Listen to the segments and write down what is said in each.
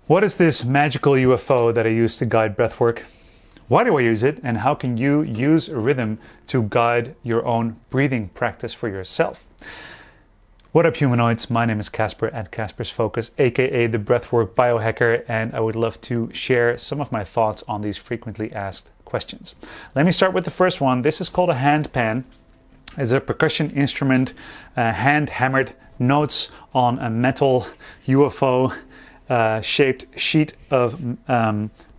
What is this magical UFO that I use to guide breathwork? Why do I use it? And how can you use rhythm to guide your own breathing practice for yourself? What up, humanoids? My name is Casper at Casper's Focus, aka the Breathwork Biohacker, and I would love to share some of my thoughts on these frequently asked questions. Let me start with the first one. This is called a handpan. It's a percussion instrument, hand-hammered notes on a metal UFO shaped sheet of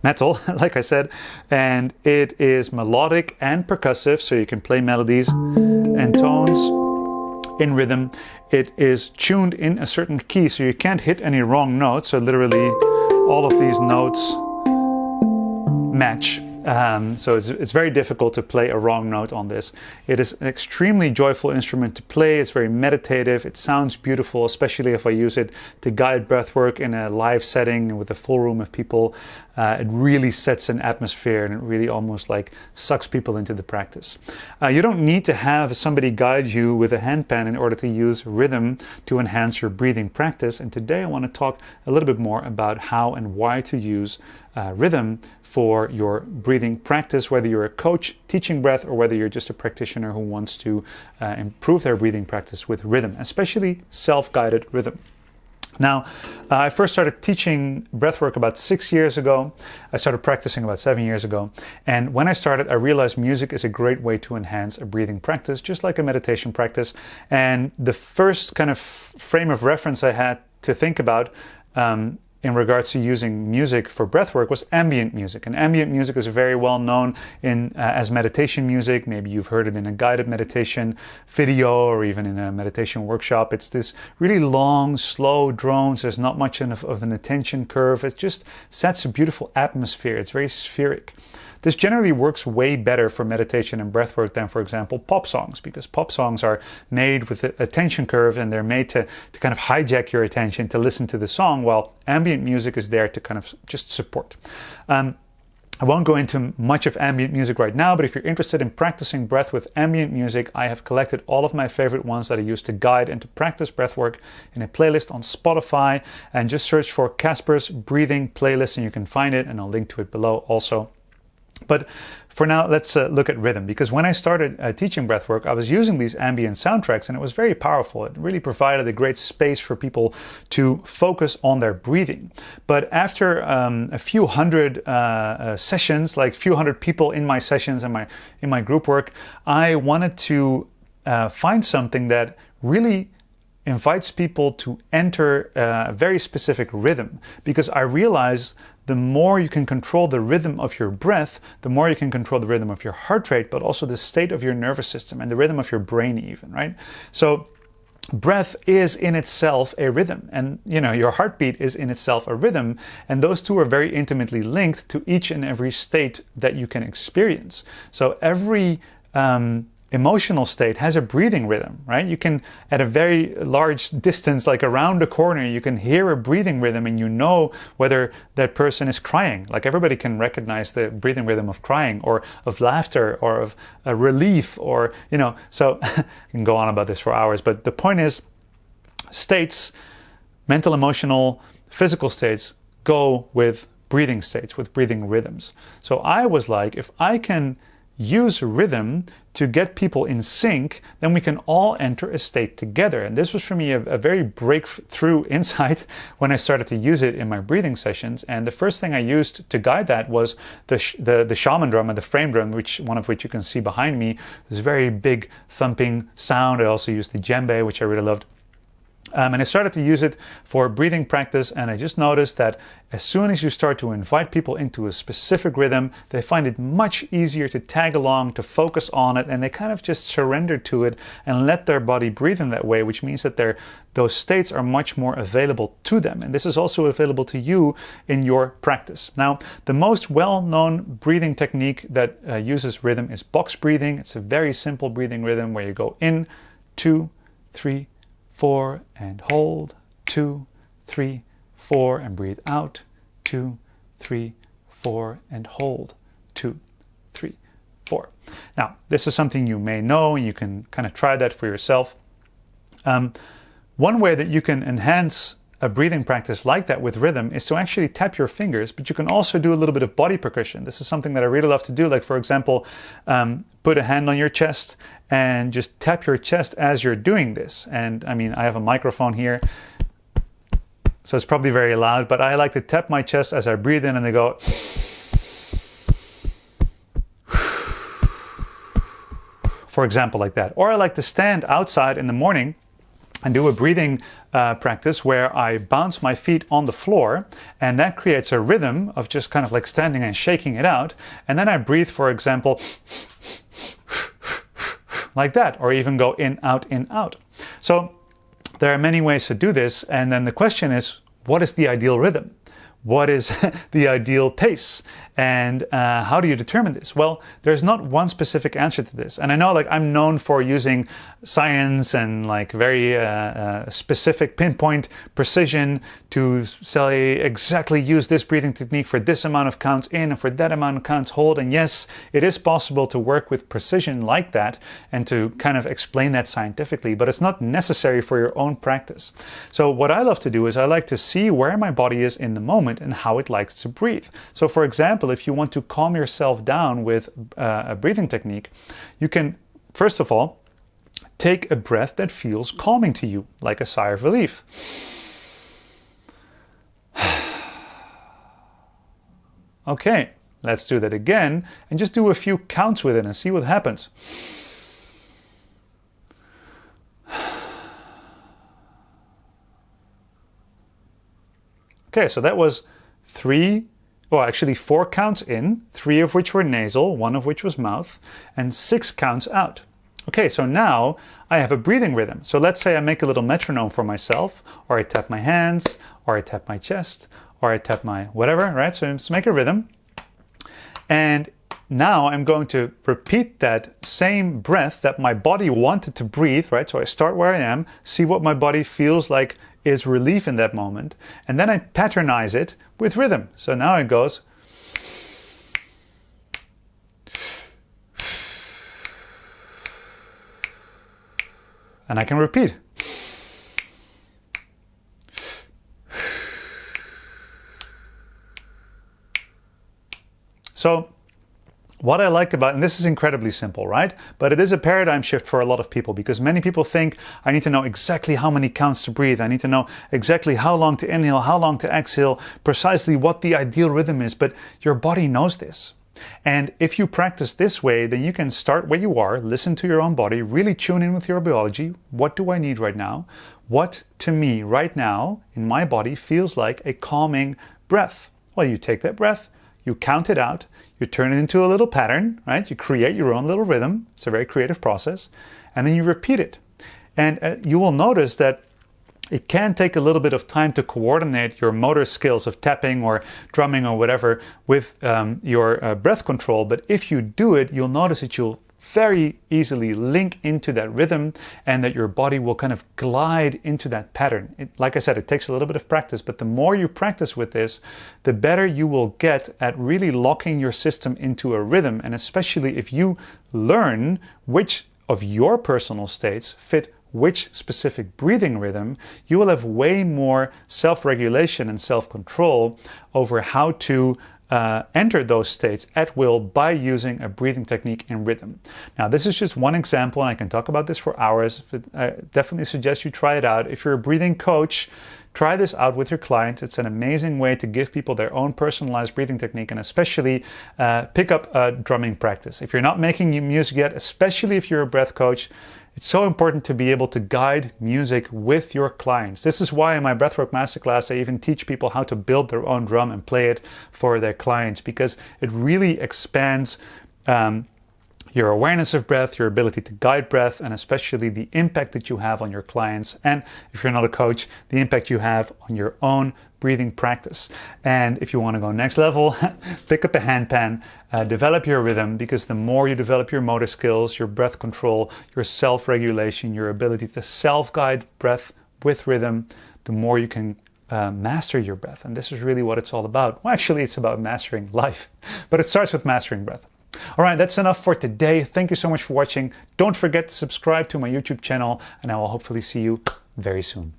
metal, like I said, and it is melodic and percussive, so you can play melodies and tones in rhythm. It is tuned in a certain key, so you can't hit any wrong notes, so literally all of these notes match. So it's very difficult to play a wrong note on this. It is an extremely joyful instrument to play. It's very meditative. It sounds beautiful, especially if I use it to guide breathwork in a live setting with a full room of people. It really sets an atmosphere and it really almost like sucks people into the practice. You don't need to have somebody guide you with a handpan in order to use rhythm to enhance your breathing practice. And today I want to talk a little bit more about how and why to use rhythm for your breathing practice, whether you're a coach teaching breath or whether you're just a practitioner who wants to improve their breathing practice with rhythm, especially self-guided rhythm. Now, I first started teaching breathwork about 6 years ago. I started practicing about 7 years ago. And when I started, I realized music is a great way to enhance a breathing practice, just like a meditation practice. And the first kind of frame of reference I had to think about in regards to using music for breathwork was ambient music. And ambient music is very well known as meditation music. Maybe you've heard it in a guided meditation video or even in a meditation workshop. It's this really long, slow drones. There's not much of an attention curve. It just sets a beautiful atmosphere. It's very spheric. This generally works way better for meditation and breathwork than, for example, pop songs, because pop songs are made with a attention curve and they're made to kind of hijack your attention to listen to the song, while ambient music is there to kind of just support. I won't go into much of ambient music right now, but if you're interested in practicing breath with ambient music, I have collected all of my favorite ones that I use to guide and to practice breathwork in a playlist on Spotify, and just search for Casper's Breathing Playlist and you can find it, and I'll link to it below also. But for now, let's look at rhythm, because when I started teaching breathwork, I was using these ambient soundtracks and it was very powerful. It really provided a great space for people to focus on their breathing. But after a few hundred sessions, like a few hundred people in my sessions and in my group work, I wanted to find something that really invites people to enter a very specific rhythm, because I realized the more you can control the rhythm of your breath, the more you can control the rhythm of your heart rate, but also the state of your nervous system and the rhythm of your brain even, right? So breath is in itself a rhythm, and your heartbeat is in itself a rhythm, and those two are very intimately linked to each and every state that you can experience. So every emotional state has a breathing rhythm, right? You can, at a very large distance, like around the corner, you can hear a breathing rhythm and you know whether that person is crying. Like everybody can recognize the breathing rhythm of crying or of laughter or of a relief, or, so I can go on about this for hours, but the point is states, mental, emotional, physical states go with breathing states, with breathing rhythms. So I was like, if I can use rhythm to get people in sync, then we can all enter a state together. And this was for me a very breakthrough insight when I started to use it in my breathing sessions. And the first thing I used to guide that was the shaman drum and the frame drum, one of which you can see behind me. This very big thumping sound. I also used the djembe, which I really loved. And I started to use it for breathing practice, and I just noticed that as soon as you start to invite people into a specific rhythm, they find it much easier to tag along, to focus on it, and they kind of just surrender to it and let their body breathe in that way, which means that those states are much more available to them. And this is also available to you in your practice. Now, the most well-known breathing technique that uses rhythm is box breathing. It's a very simple breathing rhythm where you go in, 2, 3, 4, and hold, 2, 3, 4, and breathe out, 2, 3, 4, and hold, 2, 3, 4. Now, this is something you may know, and you can kind of try that for yourself. One way that you can enhance a breathing practice like that with rhythm is to actually tap your fingers, but you can also do a little bit of body percussion. This is something that I really love to do. Like, for example, put a hand on your chest and just tap your chest as you're doing this. And I mean, I have a microphone here, so it's probably very loud, but I like to tap my chest as I breathe in and I go, for example, like that. Or I like to stand outside in the morning and do a breathing practice where I bounce my feet on the floor, and that creates a rhythm of just kind of like standing and shaking it out. And then I breathe, for example, like that, or even go in, out, in, out. So there are many ways to do this. And then the question is, what is the ideal rhythm? What is the ideal pace? And how do you determine this? Well, there's not one specific answer to this. And I know, like, I'm known for using science and like very specific pinpoint precision to say exactly use this breathing technique for this amount of counts in and for that amount of counts hold. And yes, it is possible to work with precision like that and to kind of explain that scientifically, but it's not necessary for your own practice. So what I love to do is I like to see where my body is in the moment and how it likes to breathe. So for example, if you want to calm yourself down with a breathing technique, you can, first of all, take a breath that feels calming to you, like a sigh of relief. Okay, let's do that again and just do a few counts with it and see what happens. Okay, so that was actually 4 counts in, 3 of which were nasal, 1 of which was mouth, and 6 counts out. Okay, so now I have a breathing rhythm. So let's say I make a little metronome for myself, or I tap my hands, or I tap my chest, or I tap my whatever, right? So let's make a rhythm. And now I'm going to repeat that same breath that my body wanted to breathe, right? So I start where I am, see what my body feels like is relief in that moment, and then I patternize it with rhythm. So now it goes, and I can repeat. So what I like about, and this is incredibly simple, right? But it is a paradigm shift for a lot of people, because many people think, I need to know exactly how many counts to breathe. I need to know exactly how long to inhale, how long to exhale, precisely what the ideal rhythm is. But your body knows this. And if you practice this way, then you can start where you are, listen to your own body, really tune in with your biology. What do I need right now? What to me right now in my body feels like a calming breath? Well, you take that breath, you count it out, you turn it into a little pattern, right? You create your own little rhythm. It's a very creative process. And then you repeat it. And you will notice that it can take a little bit of time to coordinate your motor skills of tapping or drumming or whatever with your breath control. But if you do it, you'll notice that you'll very easily link into that rhythm and that your body will kind of glide into that pattern. Like I said, it takes a little bit of practice, but the more you practice with this, the better you will get at really locking your system into a rhythm. And especially if you learn which of your personal states fit which specific breathing rhythm, you will have way more self-regulation and self-control over how to enter those states at will by using a breathing technique in rhythm. Now, this is just one example, and I can talk about this for hours. I definitely suggest you try it out. If you're a breathing coach, try this out with your clients. It's an amazing way to give people their own personalized breathing technique, and especially pick up a drumming practice. If you're not making music yet, especially if you're a breath coach, it's so important to be able to guide music with your clients. This is why in my Breathwork Masterclass, I even teach people how to build their own drum and play it for their clients, because it really expands your awareness of breath, your ability to guide breath, and especially the impact that you have on your clients. And if you're not a coach, the impact you have on your own breathing practice. And if you want to go next level, pick up a handpan, develop your rhythm, because the more you develop your motor skills, your breath control, your self-regulation, your ability to self-guide breath with rhythm, the more you can master your breath. And this is really what it's all about. Well, actually, it's about mastering life, but it starts with mastering breath. All right, that's enough for today. Thank you so much for watching. Don't forget to subscribe to my YouTube channel, and I will hopefully see you very soon.